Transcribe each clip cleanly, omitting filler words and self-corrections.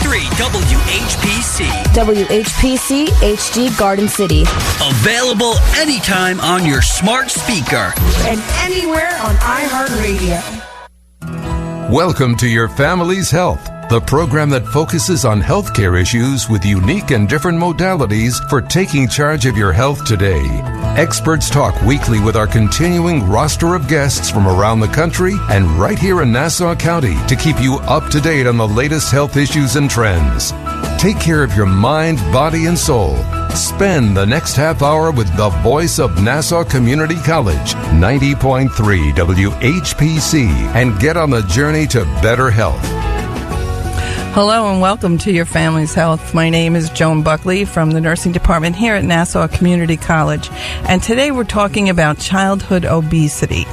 WHPC. WHPC HD Garden City. Available anytime on your smart speaker. And anywhere on iHeartRadio. Welcome to Your Family's Health, the program that focuses on healthcare issues with unique and different modalities for taking charge of your health today. Experts talk weekly with our continuing roster of guests from around the country and right here in Nassau County to keep you up to date on the latest health issues and trends. Take care of your mind, body, and soul. Spend the next half hour with the voice of Nassau Community College, 90.3 WHPC, and get on the journey to better health. Hello and welcome to Your Family's Health. My name is Joan Buckley from the nursing department here at Nassau Community College. And today we're talking about childhood obesity.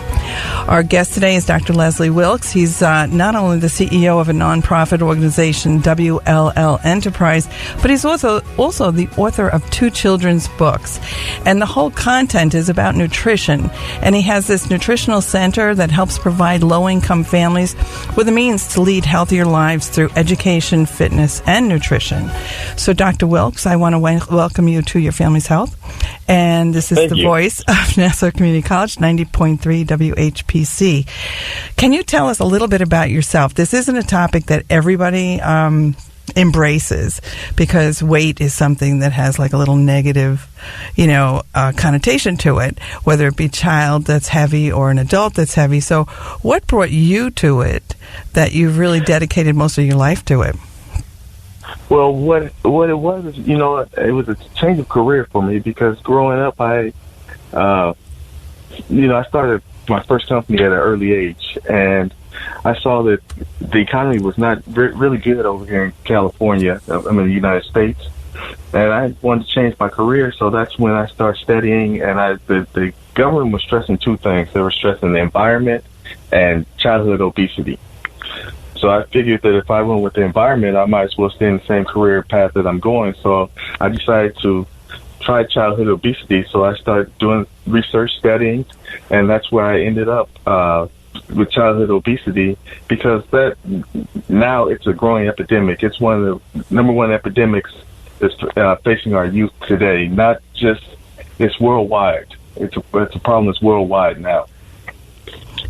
Our guest today is Dr. Leslie Wilkes. He's not only the CEO of a nonprofit organization, WLL Enterprise, but he's also the author of 2 children's books. And the whole content is about nutrition. And he has this nutritional center that helps provide low-income families with the means to lead healthier lives through education, fitness, and nutrition. So, Dr. Wilkes, I want to welcome you to Your Family's Health. And this is the voice of Nassau Community College, 90.3 WHPC. Can you tell us a little bit about yourself? This isn't a topic that everybody embraces because weight is something that has like a little negative, connotation to it, whether it be child that's heavy or an adult that's heavy. So what brought you to it that you've really dedicated most of your life to it? Well, what it was, it was a change of career for me because growing up, I started my first company at an early age, and I saw that the economy was not really good over here in California, the United States, and I wanted to change my career, so that's when I started studying, and the government was stressing 2 things. They were stressing the environment and childhood obesity. So I figured that if I went with the environment, I might as well stay in the same career path that I'm going. So I decided to try childhood obesity. So I started doing research, studying, and that's where I ended up with childhood obesity because that now it's a growing epidemic. It's one of the number one epidemics that's facing our youth today. Not just, it's worldwide. It's a problem that's worldwide now.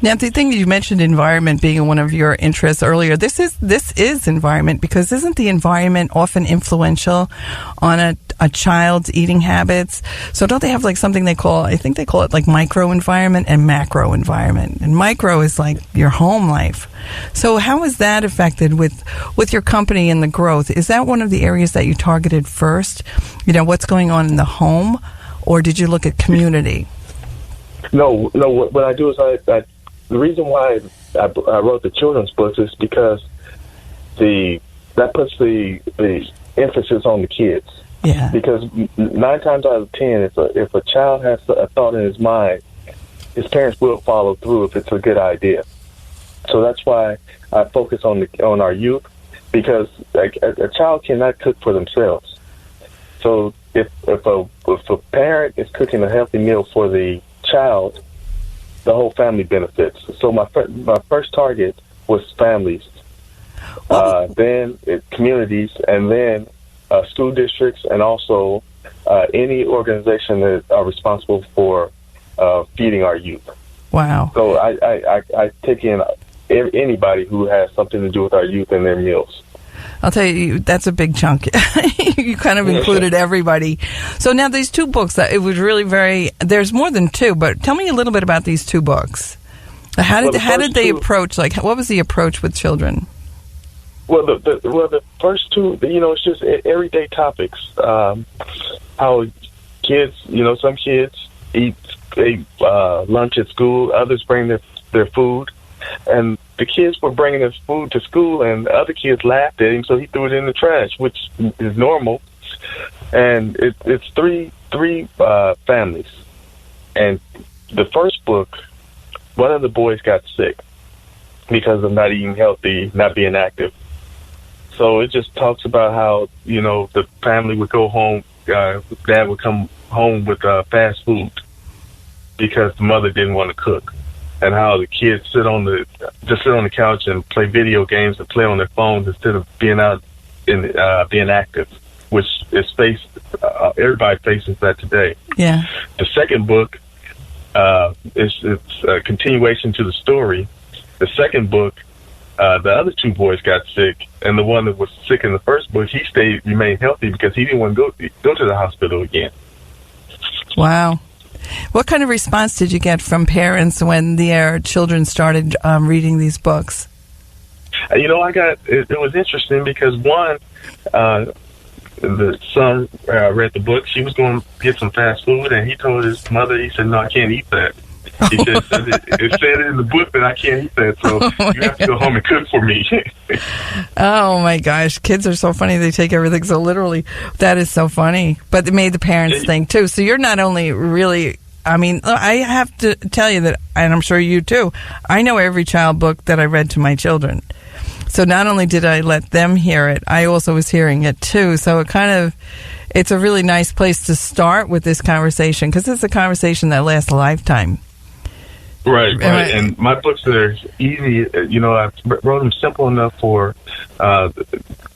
Now, the thing you mentioned, environment being one of your interests earlier, this is environment because isn't the environment often influential on a child's eating habits? So don't they have like something I think they call it like micro environment and macro environment. And micro is like your home life. So how is that affected with your company and the growth? Is that one of the areas that you targeted first? What's going on in the home, or did you look at community? No. What I do is the reason why I wrote the children's books is because that puts the emphasis on the kids. Yeah. Because 9 times out of 10, if a child has a thought in his mind, his parents will follow through if it's a good idea. So that's why I focus on our youth, because a child cannot cook for themselves. So if a parent is cooking a healthy meal for the child, the whole family benefits. So my first target was families, then communities, and then school districts, and also any organization that are responsible for feeding our youth. Wow. So I take in anybody who has something to do with our youth and their meals. I'll tell you, that's a big chunk. You kind of included everybody. So now these 2 books, it was really there's more than 2, but tell me a little bit about these 2 books. How did they approach, what was the approach with children? Well, the first 2, it's just everyday topics. How kids, some kids eat lunch at school, others bring their food, and the kids were bringing his food to school, and the other kids laughed at him, so he threw it in the trash, which is normal. And it's three families. And the first book, one of the boys got sick because of not eating healthy, not being active. So it just talks about how, the family would go home, dad would come home with fast food because the mother didn't want to cook. And how the kids sit on the couch and play video games and play on their phones instead of being out in being active, which is everybody faces that today. Yeah. The second book is a continuation to the story. The second book, the other two boys got sick, and the one that was sick in the first book, he remained healthy because he didn't want to go to the hospital again. Wow. What kind of response did you get from parents when their children started reading these books? It was interesting because one, the son read the book. She was going to get some fast food, and he told his mother, he said, "No, I can't eat that." He said, it said in the book that I can't eat that, so you have to go home and cook for me. Oh, my gosh. Kids are so funny. They take everything so literally. That is so funny. But it made the parents think, too. So you're not only really... I mean, I have to tell you that, and I'm sure you, too, I know every child book that I read to my children. So not only did I let them hear it, I also was hearing it, too. So it's a really nice place to start with this conversation, because it's a conversation that lasts a lifetime. Right. And my books are easy. I wrote them simple enough for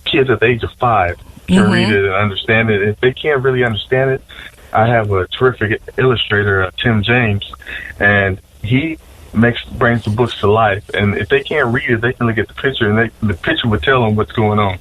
kids at the age of 5 to read it and understand it. If they can't really understand it, I have a terrific illustrator, Tim James, and he brings the books to life. And if they can't read it, they can look at the picture, and the picture would tell them what's going on.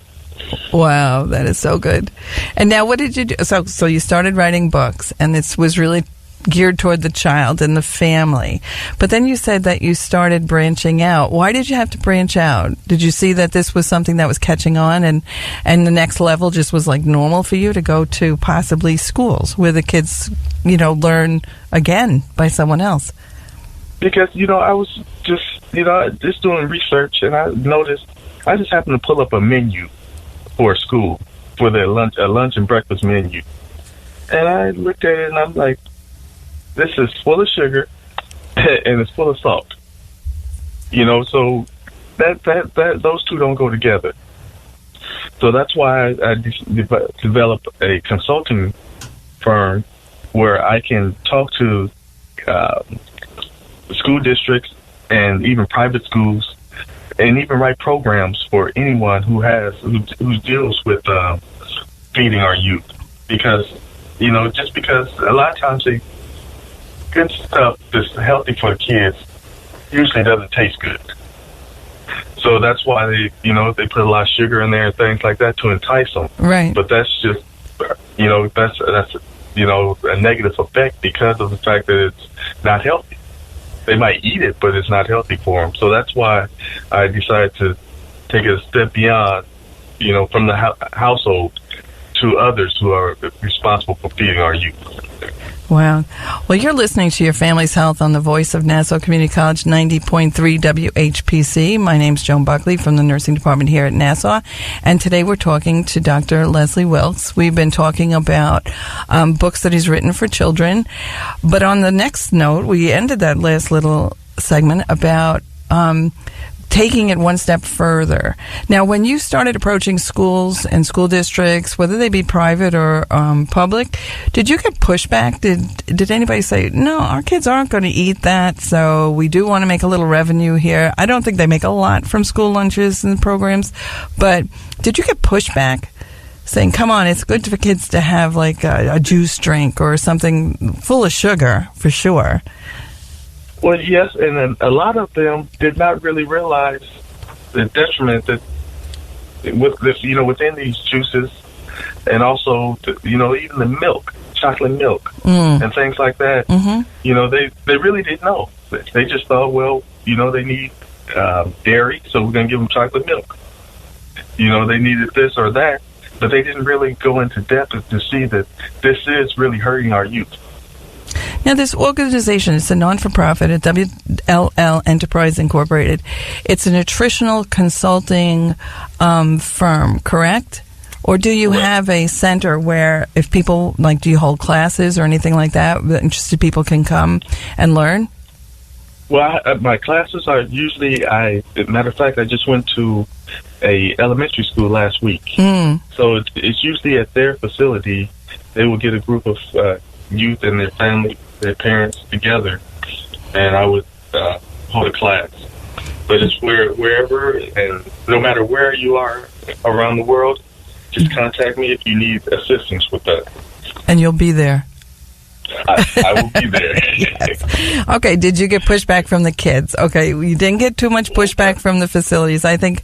Wow, that is so good. And now, what did you do? So you started writing books, and this was really geared toward the child and the family. But then you said that you started branching out. Why did you have to branch out? Did you see that this was something that was catching on, and the next level just was like normal for you to go to possibly schools where the kids, learn again by someone else? Because, I was just doing research, and I noticed I just happened to pull up a menu for a school for their lunch and breakfast menu. And I looked at it and I'm like, this is full of sugar and it's full of salt. So that those two don't go together. So that's why I developed a consulting firm where I can talk to school districts and even private schools, and even write programs for anyone who deals with feeding our youth. Because just because a lot of times good stuff that's healthy for the kids usually doesn't taste good. So that's why they put a lot of sugar in there and things like that to entice them. Right. But that's just that's a negative effect because of the fact that it's not healthy. They might eat it, but it's not healthy for them. So that's why I decided to take it a step beyond, from the household to others who are responsible for feeding our youth. Wow. Well, you're listening to Your Family's Health on the voice of Nassau Community College 90.3 WHPC. My name's Joan Buckley from the nursing department here at Nassau. And today we're talking to Dr. Leslie Wilkes. We've been talking about books that he's written for children. But on the next note, we ended that last little segment about taking it one step further. Now, when you started approaching schools and school districts, whether they be private or public, did you get pushback? Did anybody say, no, our kids aren't going to eat that, so we do want to make a little revenue here? I don't think they make a lot from school lunches and programs, but did you get pushback saying, come on, it's good for kids to have like a juice drink or something full of sugar, for sure? Well, yes, and then a lot of them did not really realize the detriment that within these juices, and also even the milk, chocolate milk, and things like that. They really didn't know. They just thought, well, they need dairy, so we're going to give them chocolate milk. They needed this or that, but they didn't really go into depth to see that this is really hurting our youth. Now, this organization, it's a non-for-profit at WLL Enterprise Incorporated. It's a nutritional consulting firm, correct? Or do you have a center where if people, do you hold classes or anything like that interested people can come and learn? Well, my classes are usually, matter of fact, I just went to a elementary school last week. So it's usually at their facility. They will get a group of youth and their family, their parents together, and I would hold a class. But it's wherever, and no matter where you are around the world, just contact me if you need assistance with that. And you'll be there. I will be there. Yes. Okay, did you get pushback from the kids? Okay, you didn't get too much pushback from the facilities. I think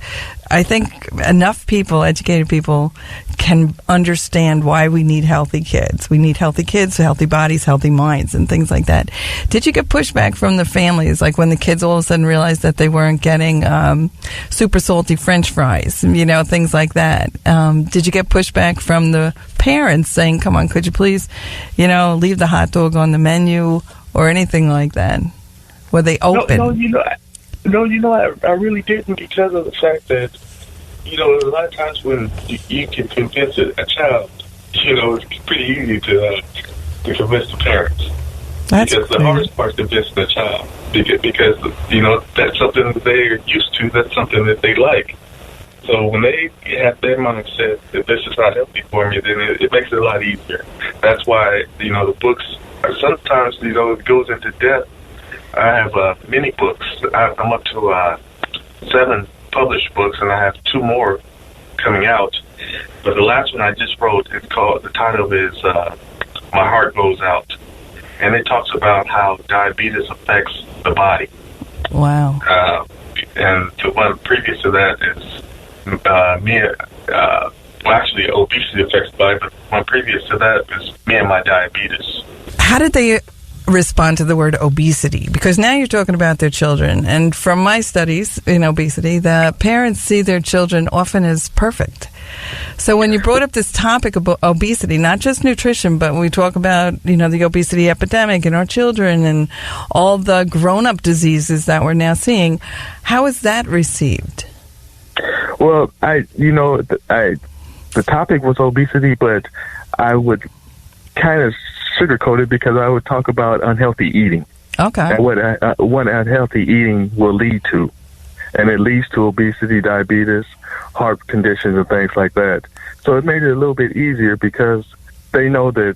enough people, educated people, can understand why we need healthy kids. We need healthy kids, healthy bodies, healthy minds, and things like that. Did you get pushback from the families, like when the kids all of a sudden realized that they weren't getting super salty French fries, things like that? Did you get pushback from the parents saying, come on, could you please, leave the hot dog on the menu or anything like that? Were they open? I really didn't, because of the fact that, a lot of times when you can convince a child, it's pretty easy to convince the parents. Because the hardest part is convincing the child. Because, that's something that they're used to, that's something that they like. So when they have their mindset that this is not healthy for me, then it makes it a lot easier. That's why, the books, sometimes, it goes into depth. I have many books. I'm up to 7 published books, and I have 2 more coming out. But the last one I just wrote, the title is My Heart Goes Out. And it talks about how diabetes affects the body. Wow. And the one previous to that is actually obesity affects the body, but one previous to that is me and my diabetes. How did they respond to the word obesity? Because now you're talking about their children, and from my studies in obesity, the parents see their children often as perfect. So when you brought up this topic about obesity, not just nutrition, but we talk about, the obesity epidemic in our children and all the grown-up diseases that we're now seeing, how is that received? Well, the topic was obesity, but I would kind of sugarcoat it because I would talk about unhealthy eating. Okay. And what unhealthy eating will lead to. And it leads to obesity, diabetes, heart conditions, and things like that. So it made it a little bit easier because they know that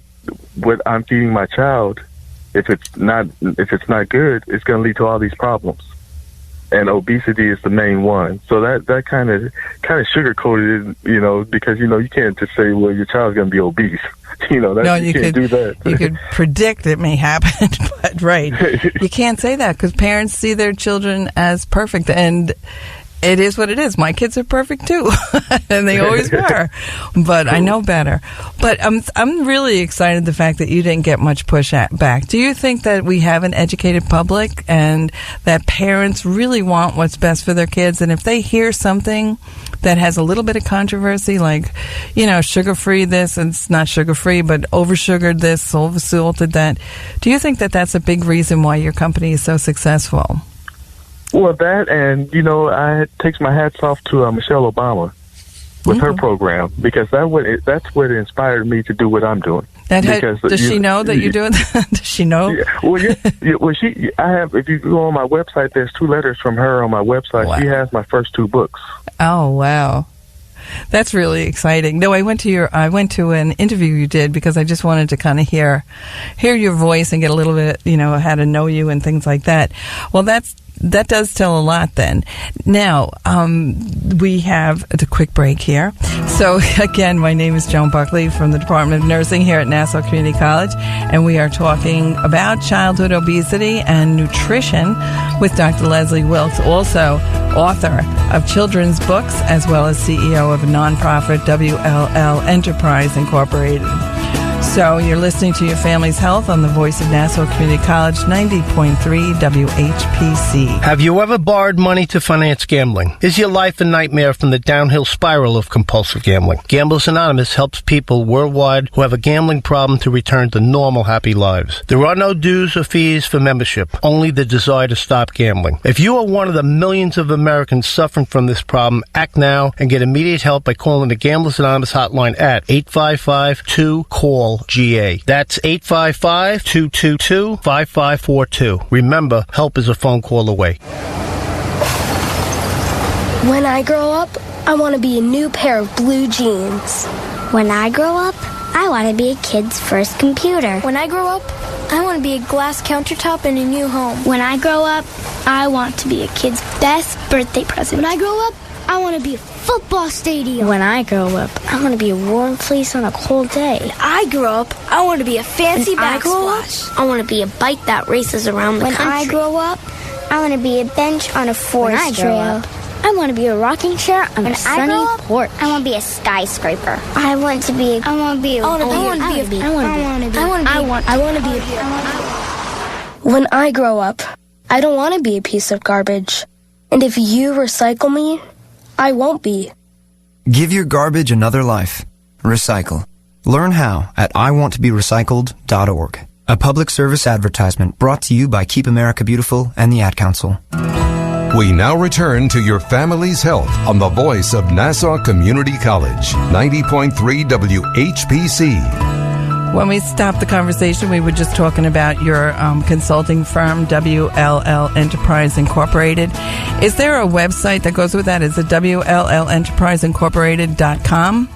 what I'm feeding my child, if it's not good, it's going to lead to all these problems. And obesity is the main one. So that kind of sugarcoated it, because, you can't just say, well, your child's going to be obese. You can't do that. You could predict it may happen, but right. You can't say that because parents see their children as perfect, and it is what it is. My kids are perfect too, and they always were. But I know better. But I'm really excited the fact that you didn't get much pushback. Do you think that we have an educated public and that parents really want what's best for their kids? And if they hear something that has a little bit of controversy, like, sugar-free this, and it's not sugar-free, but over-sugared this, over-salted that, do you think that that's a big reason why your company is so successful? Well, that, and, it takes my hats off to Michelle Obama with her program, because that's what inspired me to do what I'm doing. Does she know that you're doing that? Does she know? Yeah, well, I have, if you go on my website, there's 2 letters from her on my website. Wow. She has my first 2 books. Oh, wow. That's really exciting. No, I went to an interview you did because I just wanted to kind of hear your voice and get a little bit, how to know you and things like that. Well, that does tell a lot then. Now, we have a quick break here. So, again, my name is Joan Buckley from the Department of Nursing here at Nassau Community College, and we are talking about childhood obesity and nutrition with Dr. Leslie Wilkes, also author of children's books, as well as CEO of a nonprofit, WLL Enterprise Incorporated. So you're listening to Your Family's Health on the Voice of Nassau Community College, 90.3 WHPC. Have you ever borrowed money to finance gambling? Is your life a nightmare from the downhill spiral of compulsive gambling? Gamblers Anonymous helps people worldwide who have a gambling problem to return to normal, happy lives. There are no dues or fees for membership, only the desire to stop gambling. If you are one of the millions of Americans suffering from this problem, act now and get immediate help by calling the Gamblers Anonymous hotline at 855-2-CALL. GA. That's 855-222-5542. Remember, help is a phone call away. When I grow up, I want to be a new pair of blue jeans. When I grow up, I want to be a kid's first computer. When I grow up, I want to be a glass countertop in a new home. When I grow up, I want to be a kid's best birthday present. When I grow up, I want to be a football stadium. When I grow up, I want to be a warm place on a cold day. When I grow up, I want to be a fancy backsplash. I want to be a bike that races around the country. When I grow up, I want to be a bench on a forest trail. I want to be a rocking chair on a sunny porch. I want to be a skyscraper. I want to be When I grow up, I don't want to be a piece of garbage. And if you recycle me, I won't be. Give your garbage another life. Recycle. Learn how at iwanttoberecycled.org. A public service advertisement brought to you by Keep America Beautiful and the Ad Council. We now return to your family's health on the voice of Nassau Community College, 90.3 WHPC. When we stopped the conversation, we were just talking about your consulting firm, WLL Enterprise Incorporated. Is there a website that goes with that? Is it WLLEnterpriseIncorporated.com?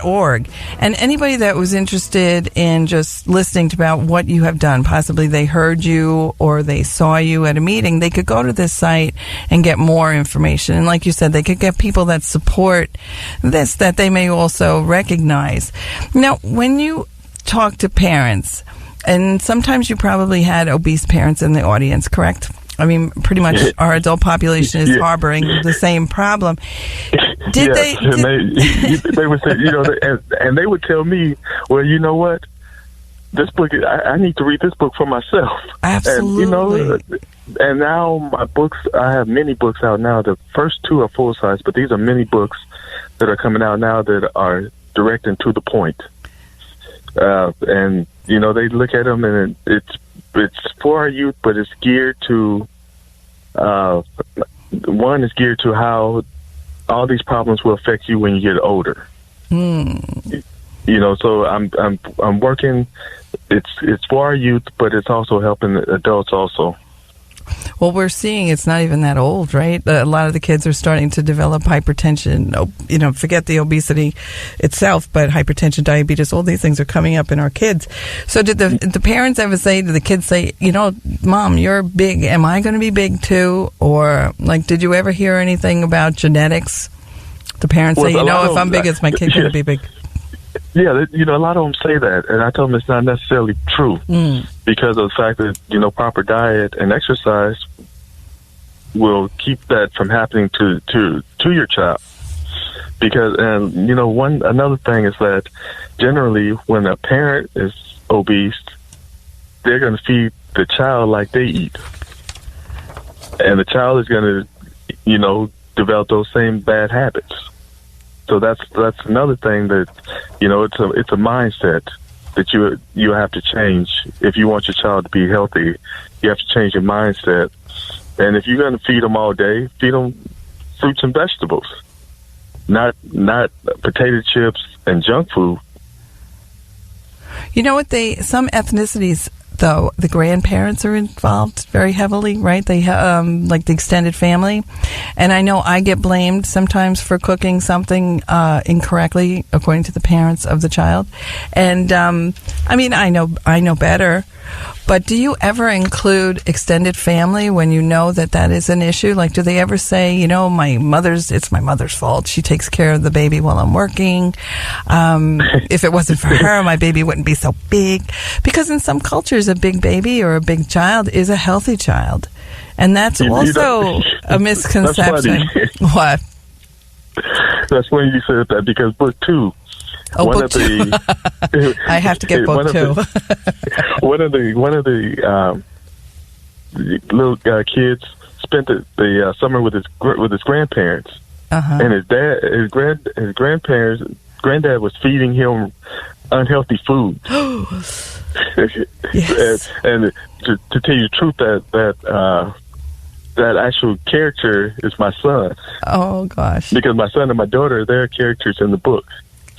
.org. And anybody that was interested in just listening to about what you have done, possibly they heard you or they saw you at a meeting, they could go to this site and get more information. And like you said, they could get people that support this that they may also recognize. Now, when you talk to parents, and sometimes you probably had obese parents in the audience, correct? I mean, pretty much our adult population is harboring the same problem. They would say, and they would tell me, well, you know what? This book, I need to read this book for myself. Absolutely. And now my books, I have many books out now. The first two are full size, but these are many books that are coming out now that are direct and to the point. And they look at them, and it's for our youth, but it's geared to one is geared to how all these problems will affect you when you get older. So I'm working. It's for our youth, but it's also helping adults also. Well, we're seeing it's not even that old, right? A lot of the kids are starting to develop hypertension. Forget the obesity itself, but hypertension, diabetes, all these things are coming up in our kids. So did the parents ever say to the kids, Mom, you're big. Am I going to be big too? Or did you ever hear anything about genetics? The parents say, if I'm big, is my kid going to be big? Yeah, a lot of them say that, and I tell them it's not necessarily true because of the fact that, proper diet and exercise will keep that from happening to your child. Because, another thing is that generally when a parent is obese, they're going to feed the child like they eat. And the child is going to, develop those same bad habits. So that's another thing that, it's a mindset that you have to change. If you want your child to be healthy, you have to change your mindset. And if you're going to feed them all day, feed them fruits and vegetables, not potato chips and junk food. You know what? Some ethnicities, though, the grandparents are involved very heavily, right? They like the extended family. And I know I get blamed sometimes for cooking something incorrectly according to the parents of the child. And I know better. But do you ever include extended family when you know that is an issue? Do they ever say, it's my mother's fault. She takes care of the baby while I'm working. If it wasn't for her, my baby wouldn't be so big. Because in some cultures, a big baby or a big child is a healthy child. And that's also a misconception. What? That's when you said that, because book two. Oh, book two. I have to get book two. One of the little kids spent the summer with his grandparents, and his granddad was feeding him unhealthy food. Yes. and to tell you the truth, that actual character is my son. Oh gosh! Because my son and my daughter, they're characters in the book.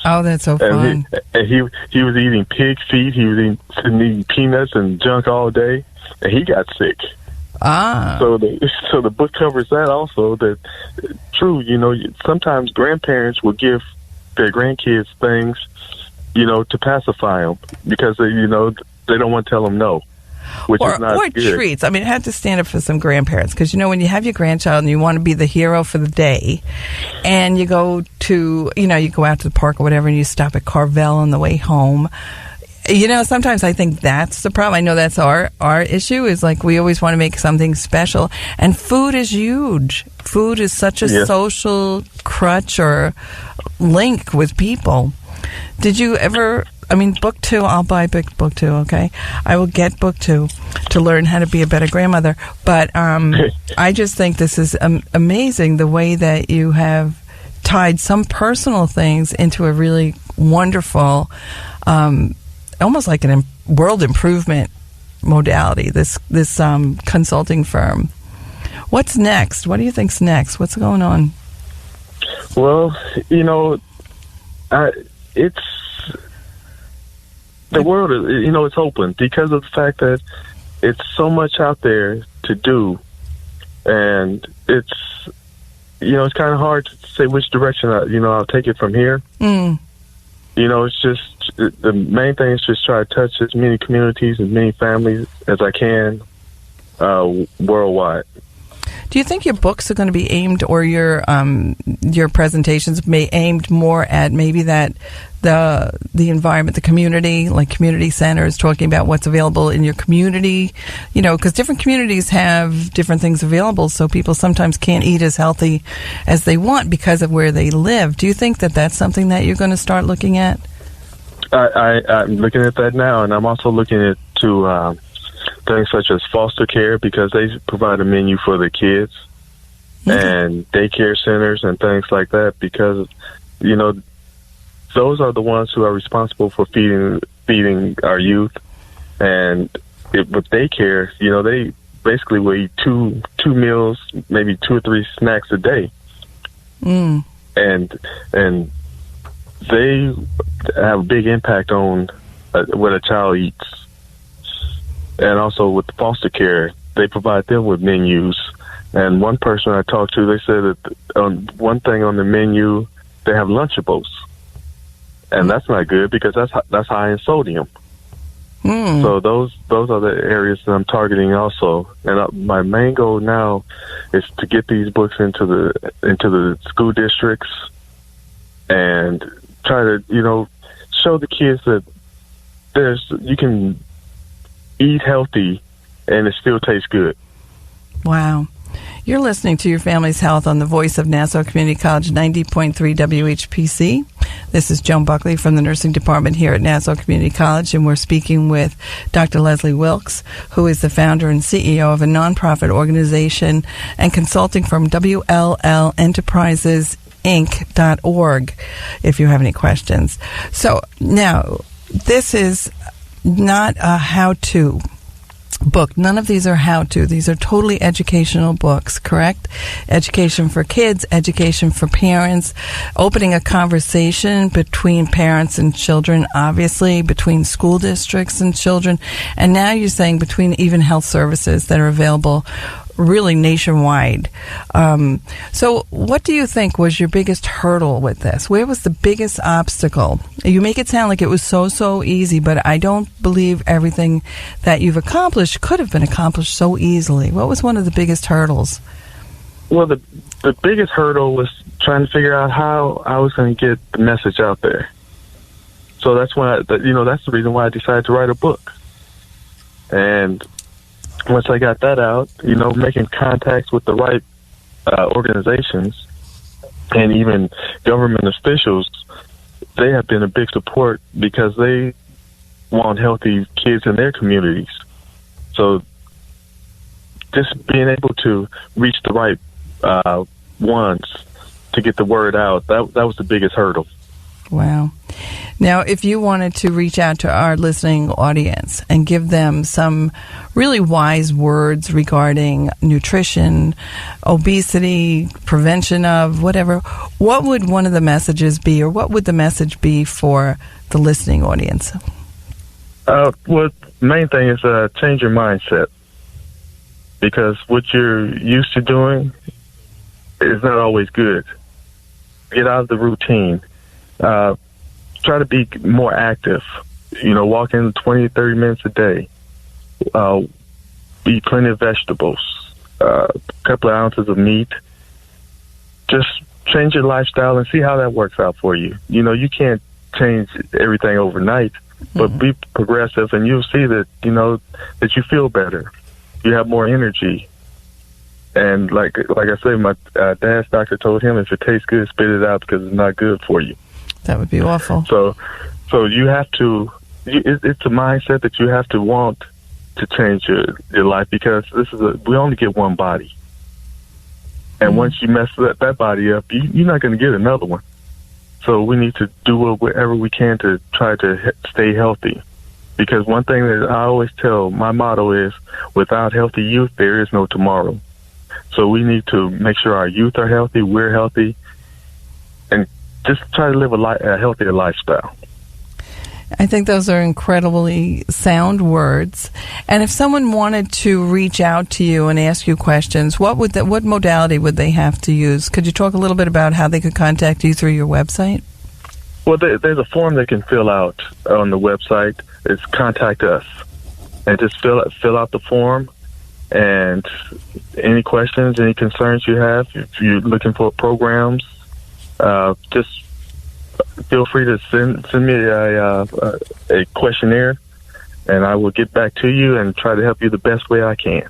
Oh, that's so fun. And he was eating pig feet. He was eating peanuts and junk all day, and he got sick. So the book covers that also. That true, sometimes grandparents will give their grandkids things, to pacify them because they don't want to tell them no. which is not or good. treats. I mean, I had to stand up for some grandparents because, when you have your grandchild and you want to be the hero for the day, and you go to, you go out to the park or whatever, and you stop at Carvel on the way home. Sometimes I think that's the problem. I know that's our issue is like we always want to make something special. And food is huge. Food is such a social crutch or link with people. Did you ever, book 2, I'll buy book 2, okay? I will get book 2 to learn how to be a better grandmother. But I just think this is amazing the way that you have tied some personal things into a really wonderful almost like a world improvement modality, this consulting firm. What's next? What do you think's next? What's going on? Well, it's the world is, it's open because of the fact that it's so much out there to do, and it's kind of hard to say which direction I'll take it from here. It's just the main thing is just try to touch as many communities, as many families as I can worldwide. Do you think your books are going to be aimed, or your presentations may aimed more at maybe that the environment, the community, like community centers, talking about what's available in your community? Because different communities have different things available, so people sometimes can't eat as healthy as they want because of where they live. Do you think that that's something that you're going to start looking at? I'm looking at that now, and I'm also looking at things such as foster care, because they provide a menu for the kids, and daycare centers and things like that, because those are the ones who are responsible for feeding our youth. And with daycare, they basically will eat two meals, maybe 2 or 3 snacks a day, and they have a big impact on what a child eats. And also with the foster care, they provide them with menus. And one person I talked to, they said that one thing on the menu, they have Lunchables, and that's not good because that's high in sodium. So those are the areas that I'm targeting also. And my main goal now is to get these books into the school districts and try to show the kids that you can eat healthy and it still tastes good. Wow. You're listening to Your Family's Health on the voice of Nassau Community College, 90.3 WHPC. This is Joan Buckley from the nursing department here at Nassau Community College, and we're speaking with Dr. Leslie Wilkes, who is the founder and CEO of a nonprofit organization and consulting firm, WLL Enterprises Inc.org, if you have any questions. So now, this is not a how-to book. None of these are how-to. These are totally educational books, correct? Education for kids, education for parents, opening a conversation between parents and children, obviously, between school districts and children, and now you're saying between even health services that are available really nationwide. So what do you think was your biggest hurdle with this? Where was the biggest obstacle? You make it sound like it was so easy, but I don't believe everything that you've accomplished could have been accomplished so easily. What was one of the biggest hurdles? Well, the biggest hurdle was trying to figure out how I was going to get the message out there. So that's why, that's the reason why I decided to write a book. And once I got that out, making contacts with the right organizations and even government officials, they have been a big support because they want healthy kids in their communities. So just being able to reach the right ones to get the word out, that was the biggest hurdle. Wow. Now, if you wanted to reach out to our listening audience and give them some really wise words regarding nutrition, obesity, prevention of whatever, what would one of the messages be, or what would the message be for the listening audience? Well, the main thing is change your mindset, because what you're used to doing is not always good. Get out of the routine. Try to be more active, walking 20, 30 minutes a day. Eat plenty of vegetables, a couple of ounces of meat. Just change your lifestyle and see how that works out for you. You know, you can't change everything overnight, but be progressive, and you'll see that, you know, that you feel better. You have more energy. And like I said, my dad's doctor told him if it tastes good, spit it out because it's not good for you. That would be awful. So you have to, it's a mindset that you have to want to change your life, because we only get one body. And once you mess that body up, you're not going to get another one. So we need to do whatever we can to try to stay healthy. Because one thing that I always tell, my motto is, without healthy youth, there is no tomorrow. So we need to make sure our youth are healthy, we're healthy, and just try to live a healthier lifestyle. I think those are incredibly sound words. And if someone wanted to reach out to you and ask you questions, what modality would they have to use? Could you talk a little bit about how they could contact you through your website? Well, there's a form they can fill out on the website. It's Contact Us. And just fill out the form. And any questions, any concerns you have, if you're looking for programs, just feel free to send me a questionnaire, and I will get back to you and try to help you the best way I can.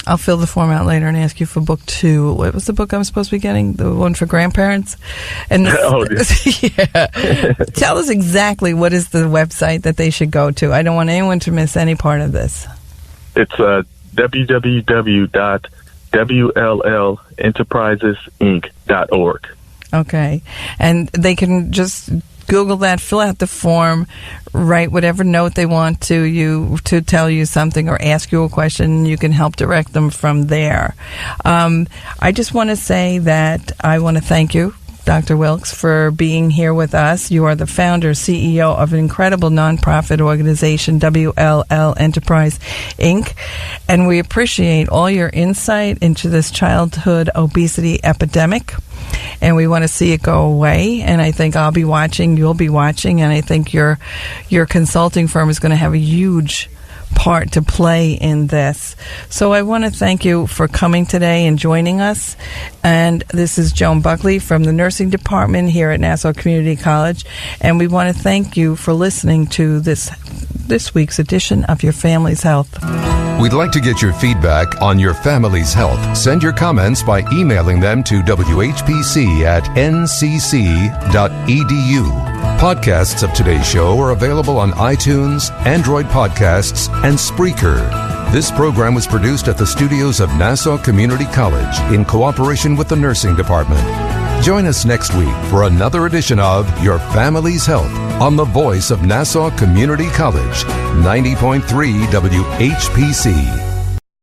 I'll fill the form out later and ask you for book 2. What was the book I'm supposed to be getting? The one for grandparents? And yeah. Tell us exactly what is the website that they should go to. I don't want anyone to miss any part of this. It's www.WLL Enterprises Inc.org. Okay. And they can just Google that, fill out the form, write whatever note they want to tell you something or ask you a question. You can help direct them from there. I just want to say that I want to thank you, Dr. Wilkes, for being here with us. You are the founder, CEO of an incredible nonprofit organization, WLL Enterprise Inc., and we appreciate all your insight into this childhood obesity epidemic, and we want to see it go away. And I think I'll be watching, you'll be watching, and I think your consulting firm is going to have a huge part to play in this. So I want to thank you for coming today and joining us. And this is Joan Buckley from the nursing department here at Nassau Community College, and we want to thank you for listening to this week's edition of Your Family's Health. We'd like to get your feedback on your family's health. Send your comments by emailing them to whpc@ncc.edu. Podcasts of today's show are available on iTunes, Android Podcasts, and Spreaker. This program was produced at the studios of Nassau Community College in cooperation with the nursing department. Join us next week for another edition of Your Family's Health on the voice of Nassau Community College, 90.3 WHPC.